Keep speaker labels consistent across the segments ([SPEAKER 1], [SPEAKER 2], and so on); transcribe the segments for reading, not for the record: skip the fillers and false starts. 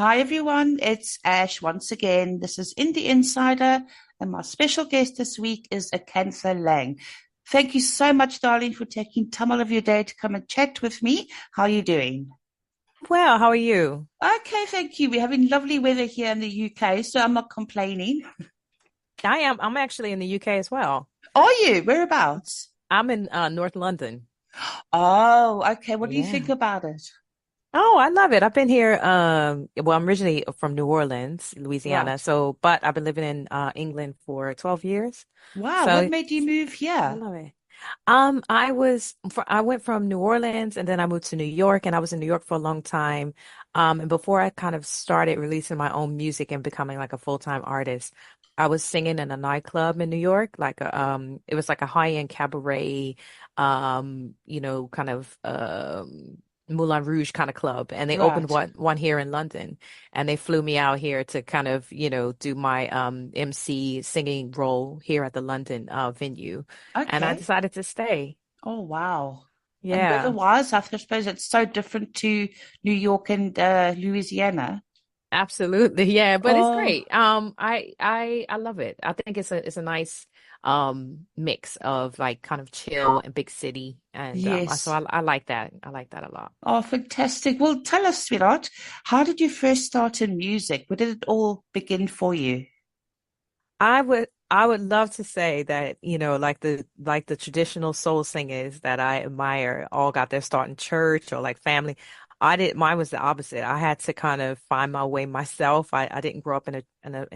[SPEAKER 1] Hi everyone, it's Ash once again. This is Indie Insider, and my special guest this week is Acantha Lang. Thank you so much, darling, for taking time out of your day to come and chat with me. How are you doing?
[SPEAKER 2] Well, how are you?
[SPEAKER 1] Okay, thank you. We're having lovely weather here in the UK, so I'm not complaining.
[SPEAKER 2] I am. I'm actually in the UK as well.
[SPEAKER 1] Are you? Whereabouts?
[SPEAKER 2] I'm in North London.
[SPEAKER 1] Oh, okay. What do you think
[SPEAKER 2] Yeah.
[SPEAKER 1] about it?
[SPEAKER 2] Oh, I love it. I've been here. Well, I'm originally from New Orleans, Louisiana.
[SPEAKER 1] Right.
[SPEAKER 2] But I've been living in England for 12 years.
[SPEAKER 1] Wow,
[SPEAKER 2] So
[SPEAKER 1] what
[SPEAKER 2] I
[SPEAKER 1] made you move here?
[SPEAKER 2] love it. I went from New Orleans and then I moved to New York and I was in New York for a long time. And before I kind of started releasing my own music and becoming like a full-time artist, I was singing in a nightclub in New York, it was like a high-end cabaret, kind of Moulin Rouge kind of club. And they opened
[SPEAKER 1] Right.
[SPEAKER 2] one here in London and they flew me out here to kind of, do my MC singing role here at the London venue. And I
[SPEAKER 1] Okay.
[SPEAKER 2] decided to stay.
[SPEAKER 1] Oh, wow. And
[SPEAKER 2] Yeah,
[SPEAKER 1] weather-wise, I suppose it's so different to New York and Louisiana.
[SPEAKER 2] absolutely. Yeah, but it's
[SPEAKER 1] Oh,
[SPEAKER 2] great. I love it. I think it's a nice mix of like kind of chill and big city. And so
[SPEAKER 1] yes.
[SPEAKER 2] I like that. I like that a lot.
[SPEAKER 1] Oh, fantastic. Well, tell us, sweetheart, how did you first start in music? Where did it all begin for you?
[SPEAKER 2] I would love to say that, like the traditional soul singers that I admire all got their start in church or like family. Mine was the opposite. I had to kind of find my way myself. I didn't grow up in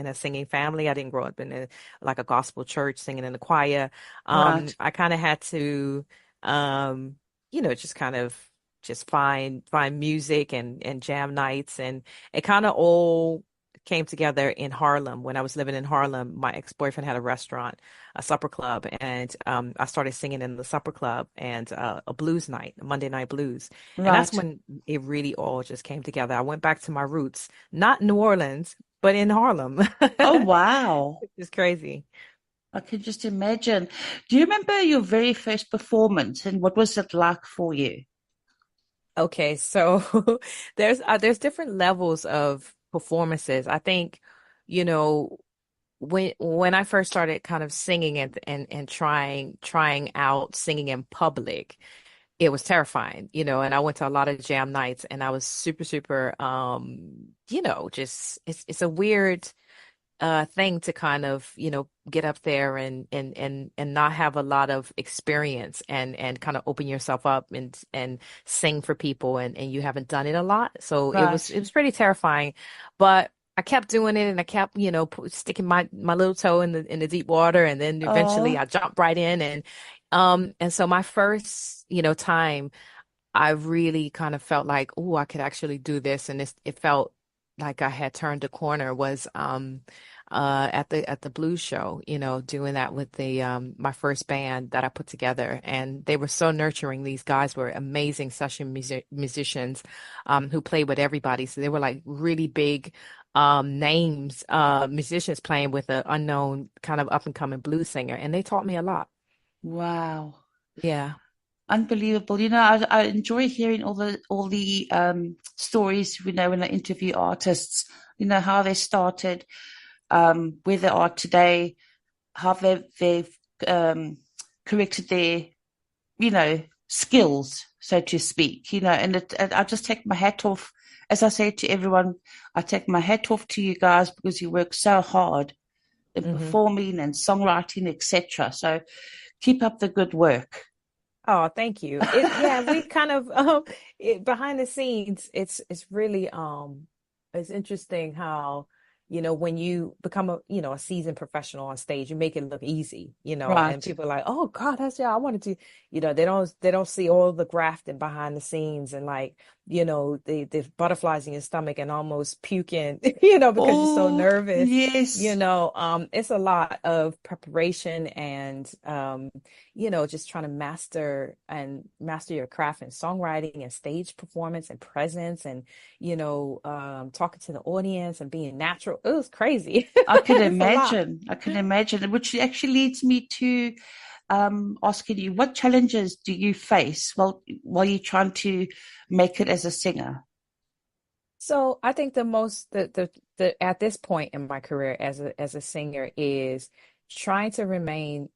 [SPEAKER 2] a singing family. I didn't grow up in like a gospel church singing in the choir.
[SPEAKER 1] Right.
[SPEAKER 2] I kind of had to um, just kind of just find music and jam nights, and it kind of all came together in Harlem. When I was living in Harlem, my ex-boyfriend had a restaurant, a supper club, and I started singing in the supper club and a blues night, a Monday night blues. And that's
[SPEAKER 1] Right.
[SPEAKER 2] when it really all just came together. I went back to my roots, not New Orleans, but in Harlem.
[SPEAKER 1] Oh, wow.
[SPEAKER 2] It's crazy.
[SPEAKER 1] I can just imagine. Do you remember your very first performance and what was it like for you?
[SPEAKER 2] Okay, so there's different levels of performances. I think, you know, when I first started kind of singing and trying out singing in public, it was terrifying, and I went to a lot of jam nights and I was super, super just it's a weird thing to kind of, get up there and not have a lot of experience and kind of open yourself up and sing for people and you haven't done it a lot. So it was
[SPEAKER 1] Right.
[SPEAKER 2] it was pretty terrifying, but I kept doing it and I kept, sticking my little toe in the deep water, and then eventually
[SPEAKER 1] Oh,
[SPEAKER 2] I jumped right in, and so my first, time I really kind of felt like, oh, I could actually do this, and it felt like I had turned a corner was at the blues show, doing that with the my first band that I put together, and they were so nurturing. These guys were amazing session musicians who played with everybody, so they were like really big names, musicians playing with an unknown kind of up and coming blues singer, and they taught me a lot.
[SPEAKER 1] wow.
[SPEAKER 2] Yeah.
[SPEAKER 1] Unbelievable. I enjoy hearing all the stories, when I interview artists, how they started, where they are today, how they've corrected their, skills, so to speak, and I just take my hat off. As I say to everyone, I take my hat off to you guys because you work so hard in
[SPEAKER 2] hmm
[SPEAKER 1] performing and songwriting, etc. So keep up the good work.
[SPEAKER 2] Oh, thank you. Yeah, we kind of behind the scenes, it's really it's interesting how, when you become a seasoned professional on stage, you make it look easy, and
[SPEAKER 1] Right.
[SPEAKER 2] people are like, "Oh God, that's yeah, I wanted to," they don't see all the grafting behind the scenes and like, the butterflies in your stomach and almost puking, because you're so
[SPEAKER 1] Oh,
[SPEAKER 2] nervous.
[SPEAKER 1] yes.
[SPEAKER 2] It's a lot of preparation and just trying to master your craft and songwriting and stage performance and presence and, talking to the audience and being natural. It was crazy.
[SPEAKER 1] I can
[SPEAKER 2] It's a lot.
[SPEAKER 1] imagine. I can imagine, which actually leads me to asking you, what challenges do you face while you're trying to make it as a singer?
[SPEAKER 2] So I think the most the at this point in my career as a singer is trying to remain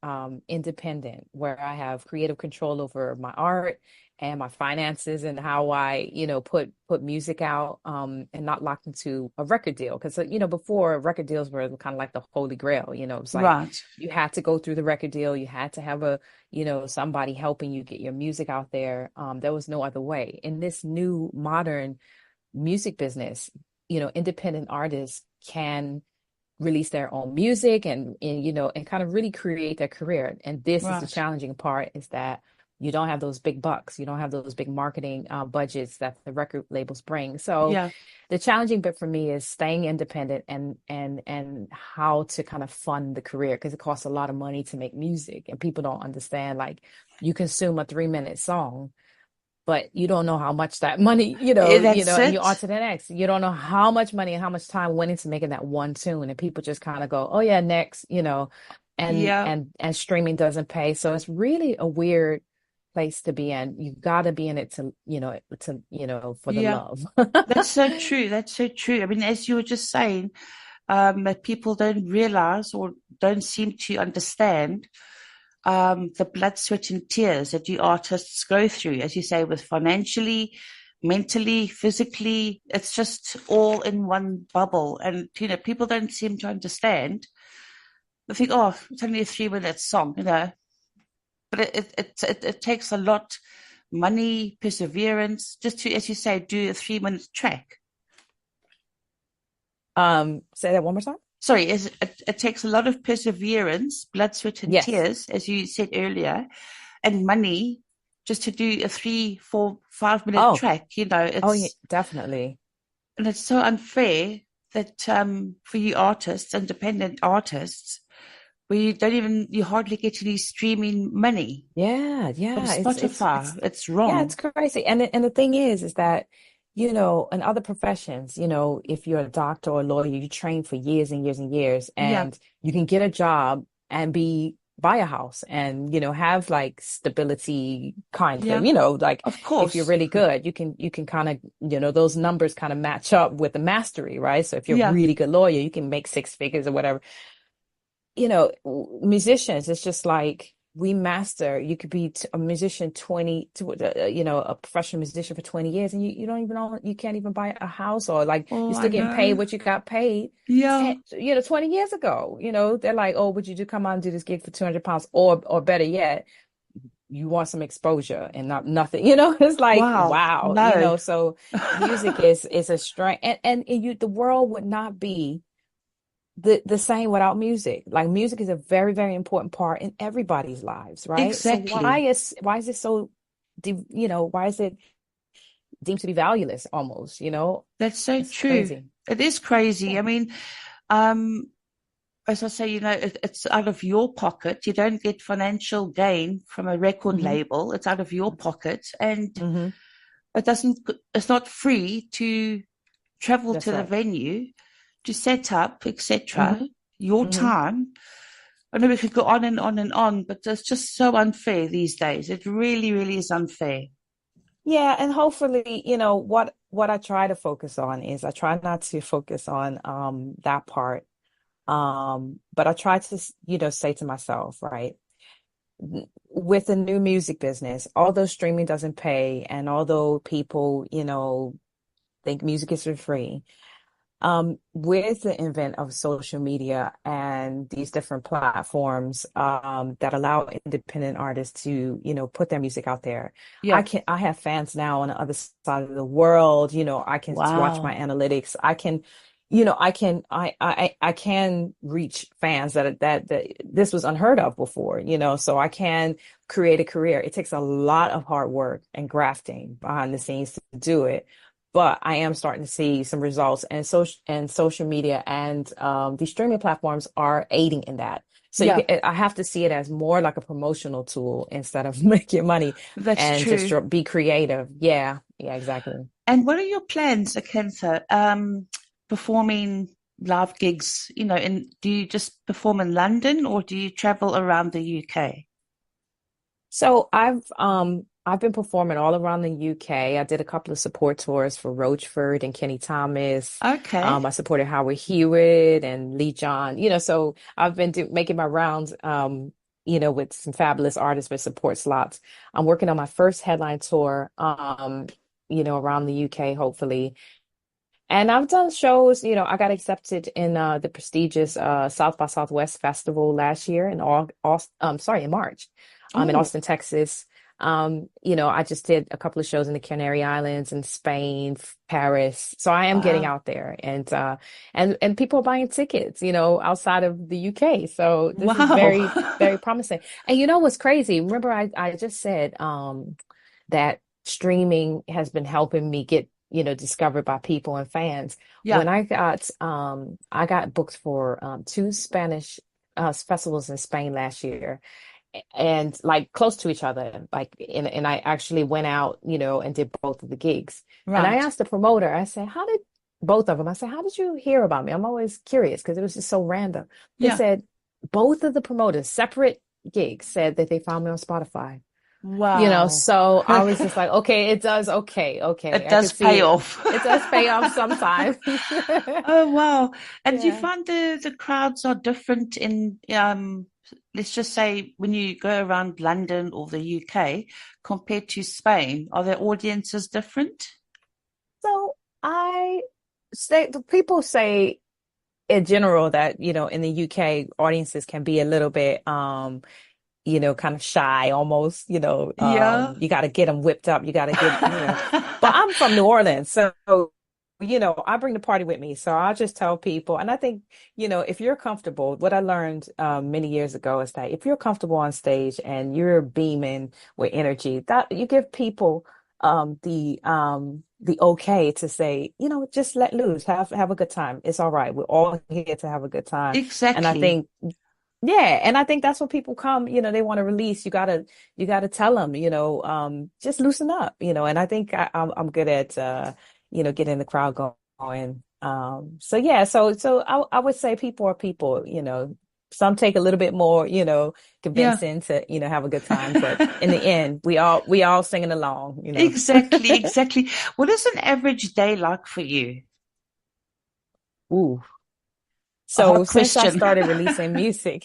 [SPEAKER 2] independent, where I have creative control over my art and my finances and how I, put music out and not locked into a record deal. Because before record deals were kind of like the holy grail, it's like
[SPEAKER 1] Right,
[SPEAKER 2] you had to go through the record deal, you had to have somebody helping you get your music out there. There was no other way. In this new modern music business, independent artists can release their own music and kind of really create their career. And this is the
[SPEAKER 1] right.
[SPEAKER 2] challenging part is that you don't have those big bucks. You don't have those big marketing budgets that the record labels bring. So
[SPEAKER 1] Yeah,
[SPEAKER 2] the challenging bit for me is staying independent and how to kind of fund the career because it costs a lot of money to make music and people don't understand like you consume a 3-minute song but you don't know how much that money,
[SPEAKER 1] that's
[SPEAKER 2] and you
[SPEAKER 1] it.
[SPEAKER 2] on to the next. You don't know how much money and how much time went into making that one tune, and people just kind of go, "Oh yeah, next," and
[SPEAKER 1] Yeah,
[SPEAKER 2] and streaming doesn't pay, so it's really a weird place to be in. You got to be in it for the
[SPEAKER 1] yeah.
[SPEAKER 2] love.
[SPEAKER 1] That's so true. That's so true. I mean, as you were just saying, that people don't realize or don't seem to understand the blood, sweat, and tears that you artists go through, as you say, with financially, mentally, physically. It's just all in one bubble. And, people don't seem to understand. They think, oh, it's only a 3 minute song. But it takes a lot, money, perseverance, just to, as you say, do a 3 minute track.
[SPEAKER 2] Say that one more time.
[SPEAKER 1] Sorry, it takes a lot of perseverance, blood, sweat, and
[SPEAKER 2] Yes.
[SPEAKER 1] tears, as you said earlier, and money just to do a 3, 4, 5 minute
[SPEAKER 2] Oh,
[SPEAKER 1] track.
[SPEAKER 2] oh yeah,
[SPEAKER 1] It's
[SPEAKER 2] definitely.
[SPEAKER 1] and it's so unfair that for you artists, independent artists, where you hardly get any streaming money
[SPEAKER 2] Yeah,
[SPEAKER 1] from
[SPEAKER 2] yeah. It's
[SPEAKER 1] Spotify. It's
[SPEAKER 2] yeah, it's
[SPEAKER 1] wrong.
[SPEAKER 2] crazy. And the thing is that, in other professions, if you're a doctor or a lawyer, you train for years and years and years,
[SPEAKER 1] Yeah,
[SPEAKER 2] and you can get a job and buy a house and, have like stability kind of,
[SPEAKER 1] yeah,
[SPEAKER 2] like
[SPEAKER 1] of
[SPEAKER 2] if you're
[SPEAKER 1] course.
[SPEAKER 2] really good, you can kind of, those numbers kind of match up with the mastery, right? So if you're a
[SPEAKER 1] Yeah.
[SPEAKER 2] really good lawyer, you can make 6 figures or whatever musicians, it's just like we master. You could be a musician 20 to a professional musician for 20 years and you don't even know you can't even buy a house or like
[SPEAKER 1] Oh,
[SPEAKER 2] you're
[SPEAKER 1] I
[SPEAKER 2] still getting paid
[SPEAKER 1] know.
[SPEAKER 2] what you got paid
[SPEAKER 1] Yeah.
[SPEAKER 2] 20 years ago. They're like, oh, would you do come out and do this gig for 200 pounds or better yet, you want some exposure and not nothing, it's like,
[SPEAKER 1] Wow.
[SPEAKER 2] wow,
[SPEAKER 1] No.
[SPEAKER 2] so music is a strength and the world would not be the same without music. Like music is a very, very important part in everybody's lives, right? So
[SPEAKER 1] Exactly.
[SPEAKER 2] why is it so why is it deemed to be valueless almost,
[SPEAKER 1] That's so
[SPEAKER 2] It's
[SPEAKER 1] true.
[SPEAKER 2] crazy.
[SPEAKER 1] It is crazy.
[SPEAKER 2] Yeah.
[SPEAKER 1] I mean, um, as I say, it's out of your pocket. You don't get financial gain from a record
[SPEAKER 2] Hmm.
[SPEAKER 1] label. It's out of your pocket, and
[SPEAKER 2] Hmm.
[SPEAKER 1] it doesn't. It's not free to travel
[SPEAKER 2] That's
[SPEAKER 1] to the
[SPEAKER 2] right.
[SPEAKER 1] venue, to set up, etc.
[SPEAKER 2] Hmm.
[SPEAKER 1] Your
[SPEAKER 2] Hmm.
[SPEAKER 1] time. I know we could go on and on and on, but it's just so unfair these days. It really, really is unfair.
[SPEAKER 2] Yeah, and hopefully, what I try to focus on is I try not to focus on that part. But I try to, say to myself, right? With the new music business, although streaming doesn't pay, and although people, think music is for free, with the invent of social media and these different platforms, that allow independent artists to, put their music out there,
[SPEAKER 1] Yeah.
[SPEAKER 2] I have fans now on the other side of the world. I can watch my
[SPEAKER 1] Wow.
[SPEAKER 2] analytics. I can reach fans that this was unheard of before, so I can create a career. It takes a lot of hard work and grafting behind the scenes to do it, but I am starting to see some results, and social media and these streaming platforms are aiding in that. So
[SPEAKER 1] Yeah,
[SPEAKER 2] I have to see it as more like a promotional tool instead of making money
[SPEAKER 1] that's
[SPEAKER 2] and just
[SPEAKER 1] true.
[SPEAKER 2] be creative. Yeah, yeah, exactly.
[SPEAKER 1] And what are your plans, Acantha? Performing live gigs, and do you just perform in London or do you travel around the UK?
[SPEAKER 2] So I've been performing all around the UK. I did a couple of support tours for Roachford and Kenny Thomas.
[SPEAKER 1] Okay.
[SPEAKER 2] I supported Howard Hewitt and Lee John. So I've been making my rounds, with some fabulous artists with support slots. I'm working on my first headline tour, around the UK, hopefully. And I've done shows, I got accepted in the prestigious South by Southwest Festival last year in March, in
[SPEAKER 1] Oh,
[SPEAKER 2] Austin, Texas. I just did a couple of shows in the Canary Islands and Spain, Paris. So I am getting
[SPEAKER 1] wow.
[SPEAKER 2] out there and people are buying tickets, outside of the UK. So this is
[SPEAKER 1] Wow.
[SPEAKER 2] very, very promising. And you know what's crazy? Remember I just said that streaming has been helping me get discovered by people and fans. When
[SPEAKER 1] Yeah,
[SPEAKER 2] I got booked for two Spanish festivals in Spain last year, and like close to each other, like and I actually went out, and did both of the gigs. And I
[SPEAKER 1] right.
[SPEAKER 2] asked the promoter, I said, how did both of them? I said, how did you hear about me? I'm always curious because it was just so random. They
[SPEAKER 1] Yeah.
[SPEAKER 2] said both of the promoters, separate gigs, said that they found me on Spotify.
[SPEAKER 1] Wow.
[SPEAKER 2] So I was just like, okay, it does. Okay, okay.
[SPEAKER 1] It
[SPEAKER 2] I
[SPEAKER 1] does
[SPEAKER 2] could see
[SPEAKER 1] pay
[SPEAKER 2] it.
[SPEAKER 1] off.
[SPEAKER 2] It does pay off sometimes.
[SPEAKER 1] Oh, wow. And do you
[SPEAKER 2] Yeah.
[SPEAKER 1] find the crowds are different in let's just say when you go around London or the UK compared to Spain, are their audiences different?
[SPEAKER 2] So I say, the people say in general that, in the UK, audiences can be a little bit, kind of shy almost,
[SPEAKER 1] Yeah.
[SPEAKER 2] you got to get them whipped up. You got to but I'm from New Orleans. So, I bring the party with me. So I'll just tell people. And I think, if you're comfortable, what I learned many years ago is that if you're comfortable on stage and you're beaming with energy, that you give people the okay to say, just let loose, have a good time. It's all right. We're all here to have a good time. And I
[SPEAKER 1] Exactly.
[SPEAKER 2] think yeah, and I think that's when people come, they want to release. You gotta tell them, just loosen up, and I think I'm good at getting the crowd going. So yeah, so I would say people are people, some take a little bit more,
[SPEAKER 1] Yeah.
[SPEAKER 2] convincing to, have a good time, but in the end, we all singing along.
[SPEAKER 1] Exactly, exactly. What is an average day like for you?
[SPEAKER 2] Ooh.
[SPEAKER 1] A
[SPEAKER 2] So
[SPEAKER 1] hard
[SPEAKER 2] since I
[SPEAKER 1] question.
[SPEAKER 2] started releasing music,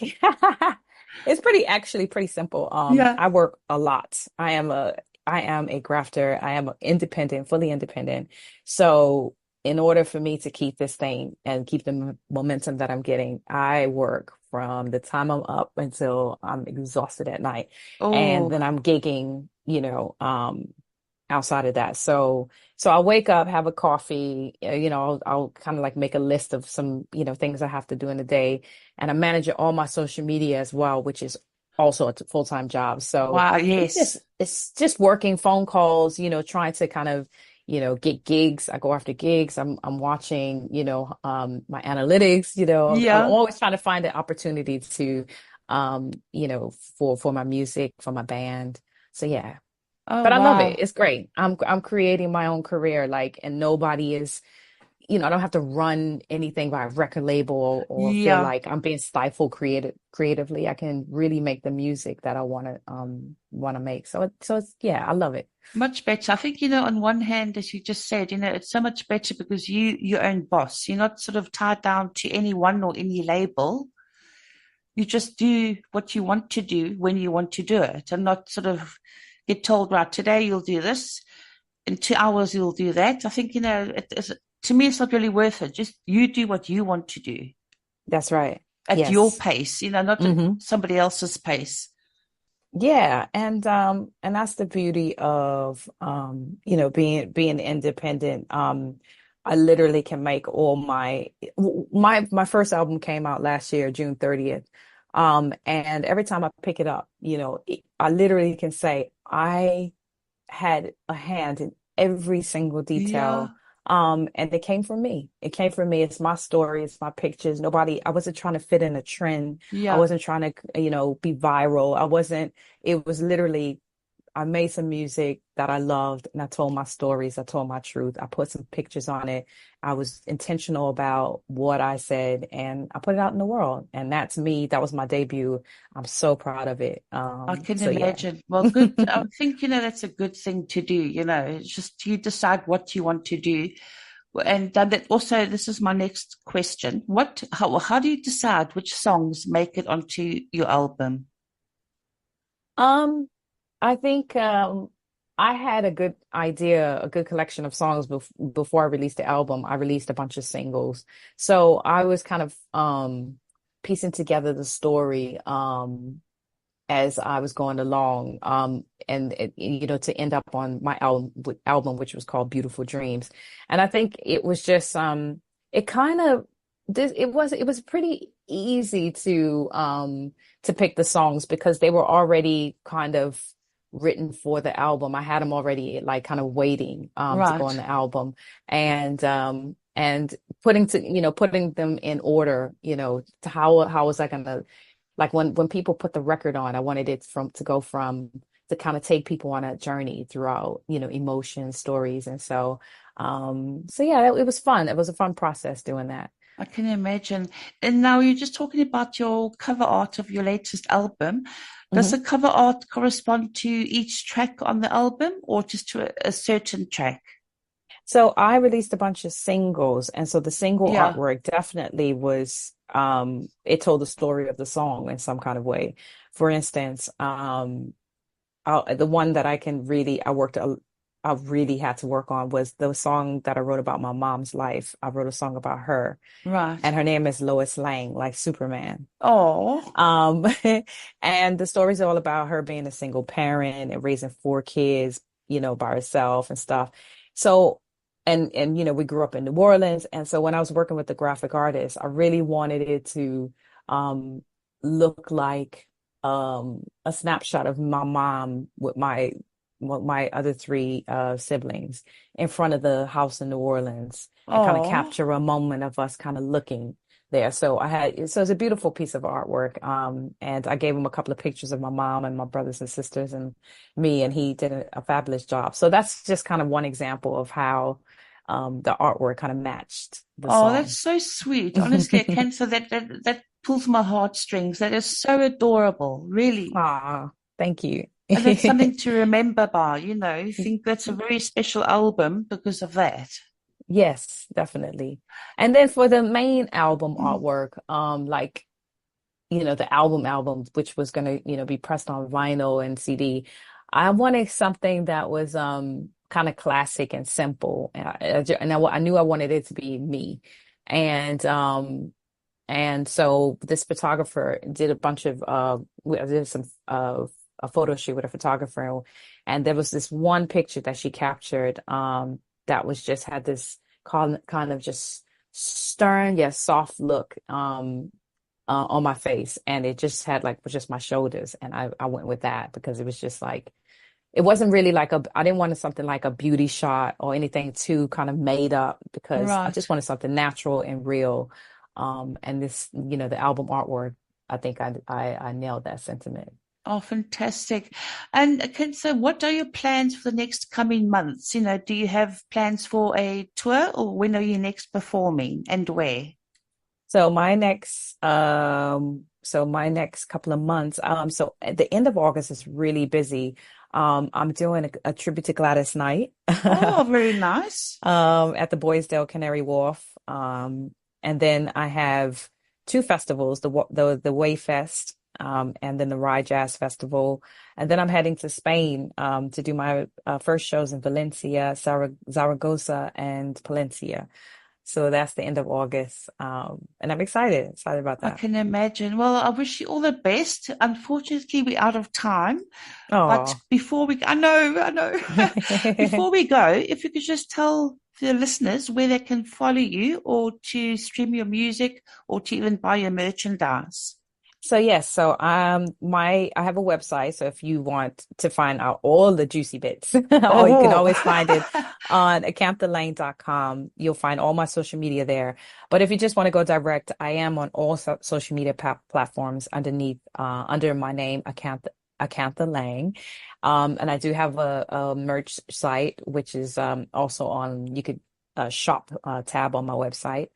[SPEAKER 2] it's actually pretty simple.
[SPEAKER 1] Yeah.
[SPEAKER 2] I work a lot. I am a grafter. I am independent, fully independent. So in order for me to keep this thing and keep the momentum that I'm getting, I work from the time I'm up until I'm exhausted at night. And
[SPEAKER 1] Oh,
[SPEAKER 2] then I'm gigging, outside of that. So I'll wake up, have a coffee, I'll kind of like make a list of some, things I have to do in the day. And I'm managing all my social media as well, which is also a full-time job. So
[SPEAKER 1] wow.
[SPEAKER 2] it's just
[SPEAKER 1] Yes.
[SPEAKER 2] it's just working phone calls, trying to kind of, get gigs. I go after gigs. I'm watching, my analytics, I'm
[SPEAKER 1] Yeah.
[SPEAKER 2] always trying to find an opportunity to for my music, for my band. So yeah.
[SPEAKER 1] Oh,
[SPEAKER 2] But I love
[SPEAKER 1] wow.
[SPEAKER 2] it. It's great. I'm creating my own career, like, and nobody is, I don't have to run anything by a record label or feel
[SPEAKER 1] Yeah.
[SPEAKER 2] like I'm being stifled creatively. I can really make the music that I want to make. So it's yeah, I love it.
[SPEAKER 1] Much better. I think, on one hand, as you just said, it's so much better because your own boss. You're not sort of tied down to anyone or any label. You just do what you want to do when you want to do it and not sort of get told, right, today you'll do this, in 2 hours you'll do that. I think, to me, it's not really worth it. Just you do what you want to do
[SPEAKER 2] That's right.
[SPEAKER 1] at your
[SPEAKER 2] Yes.
[SPEAKER 1] pace, not at
[SPEAKER 2] Hmm.
[SPEAKER 1] somebody else's pace.
[SPEAKER 2] Yeah, and that's the beauty of being independent. I literally can make all my first album came out last year, June 30th. And every time I pick it up, I literally can say I had a hand in every single
[SPEAKER 1] Yeah,
[SPEAKER 2] detail. And it came from me. It came from me. It's my story. It's my pictures. I wasn't trying to fit in a trend. I
[SPEAKER 1] yeah,
[SPEAKER 2] wasn't trying to, be viral. It was literally, I made some music that I loved, and I told my stories. I told my truth. I put some pictures on it. I was intentional about what I said, and I put it out in the world. And that's me. That was my debut. I'm so proud of it.
[SPEAKER 1] I can
[SPEAKER 2] So yeah.
[SPEAKER 1] imagine. Well, good. I think, that's a good thing to do. It's just you decide what you want to do. And that also, this is my next question. How do you decide which songs make it onto your album?
[SPEAKER 2] Um, I think I had a good idea, a good collection of songs before I released the album. I released a bunch of singles. So I was kind of piecing together the story as I was going along, and to end up on my album, which was called Beautiful Dreams. And I think it was just it kind of this it was pretty easy to pick the songs because they were already kind of written for the album. I had them already like kind of waiting to go on
[SPEAKER 1] Right.
[SPEAKER 2] the album, and putting them in order, to how was I gonna, like when people put the record on, I wanted it to kind of take people on a journey throughout, emotions, stories. And so yeah, it was fun. It was a fun process doing that.
[SPEAKER 1] I can imagine. And now you're just talking about your cover art of your latest album. Does
[SPEAKER 2] Mhm.
[SPEAKER 1] the cover art correspond to each track on the album or just to a certain track?
[SPEAKER 2] So I released a bunch of singles, and so the single
[SPEAKER 1] Yeah,
[SPEAKER 2] artwork definitely was it told the story of the song in some kind of way. For instance, the one that I really had to work on was the song that I wrote about my mom's life. I wrote a song about her,
[SPEAKER 1] right.
[SPEAKER 2] and her name is Lois Lane, like Superman.
[SPEAKER 1] Oh,
[SPEAKER 2] Um, and the story's all about her being a single parent and raising four kids, by herself and stuff. So, and we grew up in New Orleans, and so when I was working with the graphic artist, I really wanted it to um look like a snapshot of my mom with my other three siblings in front of the house in New Orleans, and kind of
[SPEAKER 1] oh.
[SPEAKER 2] capture a moment of us kind of looking there. So it's a beautiful piece of artwork. And I gave him a couple of pictures of my mom and my brothers and sisters and me, and he did a fabulous job. So that's just kind of one example of how the artwork kind of matched the
[SPEAKER 1] Oh, that's
[SPEAKER 2] song.
[SPEAKER 1] so sweet. Honestly, a cancer that pulls my heartstrings. That is so adorable, really.
[SPEAKER 2] Ah, thank you.
[SPEAKER 1] And that's something to remember by, I think that's a very special album because of that.
[SPEAKER 2] Yes, definitely. And then for the main album artwork, like the album, which was gonna, be pressed on vinyl and CD. I wanted something that was kind of classic and simple, and I knew I wanted it to be me, and so this photographer did a bunch of we did some a photo shoot with a photographer, and there was this one picture that she captured that was just had this kind of just stern yet soft look on my face, and it just had like was just my shoulders, and I went with that because it was just like it wasn't really like I didn't want something like a beauty shot or anything too kind of made up, because I just
[SPEAKER 1] Right.
[SPEAKER 2] wanted something natural and real. And this, the album artwork, I think I nailed that sentiment.
[SPEAKER 1] Oh, fantastic. And okay, so what are your plans for the next coming months? Do you have plans for a tour or when are you next performing and where?
[SPEAKER 2] So my next couple of months, so at the end of August is really busy. I'm doing a tribute to Gladys night
[SPEAKER 1] Oh, very nice.
[SPEAKER 2] at the Boysdale Canary Wharf. And then I have two festivals, the Way Fest, and then the Rye Jazz Festival. And then I'm heading to Spain to do my first shows in Valencia, Zaragoza, and Palencia. So that's the end of August. And I'm excited about
[SPEAKER 1] I
[SPEAKER 2] that.
[SPEAKER 1] can imagine. Well, I wish you all the best. Unfortunately, we're out of time. But
[SPEAKER 2] Oh.
[SPEAKER 1] I know. Before we go, if you could just tell the listeners where they can follow you or to stream your music or to even buy your merchandise.
[SPEAKER 2] So yes, so I have a website. So if you want to find out all the juicy bits, or you can
[SPEAKER 1] Oh,
[SPEAKER 2] always find it on acanthalang.com. You'll find all my social media there. But if you just want to go direct, I am on all social media platforms under my name, Acantha Lang. And I do have a merch site, which is also on, you could shop tab on my website.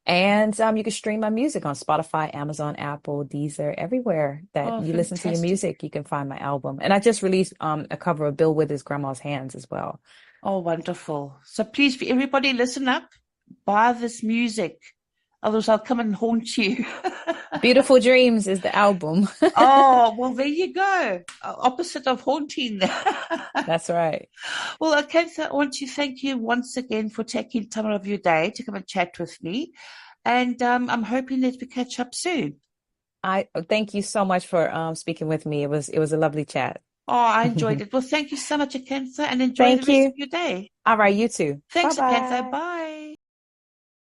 [SPEAKER 2] And you can stream my music on Spotify, Amazon, Apple, Deezer, everywhere that
[SPEAKER 1] Oh,
[SPEAKER 2] you listen to your
[SPEAKER 1] fantastic.
[SPEAKER 2] music, you can find my album. And I just released a cover of Bill Withers' Grandma's Hands as well.
[SPEAKER 1] Oh, wonderful. So please, everybody listen up, buy this music. Otherwise, I'll come and haunt you.
[SPEAKER 2] Beautiful Dreams is the album.
[SPEAKER 1] Oh, well, there you go. Opposite of haunting.
[SPEAKER 2] That's right.
[SPEAKER 1] Well, Akantha, I want to thank you once again for taking time out of your day to come and chat with me. And I'm hoping that we catch up soon.
[SPEAKER 2] I thank you so much for speaking with me. It was a lovely chat.
[SPEAKER 1] Oh, I enjoyed it. Well, thank you so much, Akantha, and enjoy the
[SPEAKER 2] Thank
[SPEAKER 1] rest of
[SPEAKER 2] you.
[SPEAKER 1] your day.
[SPEAKER 2] All right, you too.
[SPEAKER 1] Thanks, Akantha.
[SPEAKER 2] Bye-bye.
[SPEAKER 1] Bye.